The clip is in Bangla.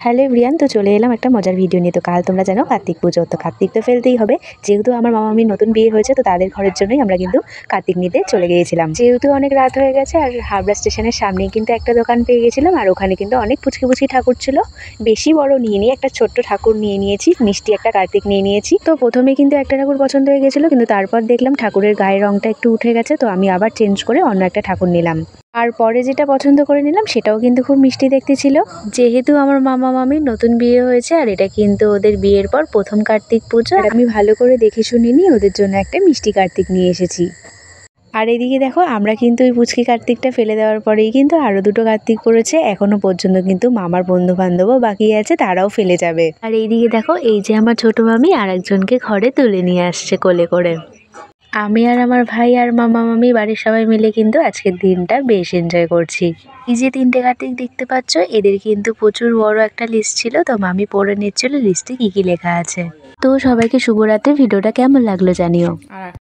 হ্যালো এভরিওয়ান, তো চলে এলাম একটা মজার ভিডিও নিয়ে। তো কাল তোমরা জানো কার্তিক পুজো, তো কার্তিক তো ফেলতেই হবে। যেহেতু আমার মামা মামির নতুন বিয়ে হয়েছে, তো তাদের ঘরের জন্যই আমরা কিন্তু কার্তিক নিতে চলে গিয়েছিলাম। যেহেতু অনেক রাত হয়ে গেছে আর হাবড়া স্টেশনের সামনেই কিন্তু একটা দোকান পেয়ে গেছিলাম, আর ওখানে কিন্তু অনেক পুচকি পুচকি ঠাকুর ছিল। বেশি বড় নিয়ে নিয়ে একটা ছোট্ট ঠাকুর নিয়ে নিয়েছি, মিষ্টি একটা কার্তিক নিয়ে নিয়েছি। তো প্রথমে কিন্তু একটা ঠাকুর পছন্দ হয়ে গেছিলো, কিন্তু তারপর দেখলাম ঠাকুরের গায়ের রংটা একটু উঠে গেছে, তো আমি আবার চেঞ্জ করে অন্য একটা ঠাকুর নিলাম। আর পরে যেটা পছন্দ করে নিলাম সেটাও কিন্তু খুব মিষ্টি দেখতে ছিল। যেহেতু আমার মামা মামির নতুন বিয়ে হয়েছে আর এটা কিন্তু ওদের বিয়ের পর প্রথম কার্তিক পুজো, আর আমি ভালো করে দেখে শুনে নিয়ে ওদের জন্য একটা মিষ্টি কার্তিক নিয়ে এসেছি। আর এদিকে দেখো, আমরা কিন্তু ওই পুচকি কার্তিকটা ফেলে দেওয়ার পরেই কিন্তু আরও দুটো কার্তিক পড়েছে। এখনো পর্যন্ত কিন্তু মামার বন্ধু বান্ধবও বাকি আছে, তারাও ফেলে যাবে। আর এইদিকে দেখো, এই যে আমার ছোট মামি আর একজনকে ঘরে তুলে নিয়ে আসছে কোলে করে। আমি আর আমার ভাই আর মামা মামি বাড়ির সবাই মিলে কিন্তু আজকের দিনটা বেশ এনজয় করছি। এই যে তিনটে কার্তিক দেখতে পাচ্ছ, এদের কিন্তু প্রচুর বড় একটা লিস্ট ছিল, তো মামি পড়ে নিচ্ছিল লিস্টে কি কি লেখা আছে। তো সবাইকে শুভরাত্রি। ভিডিওটা কেমন লাগলো জানিও।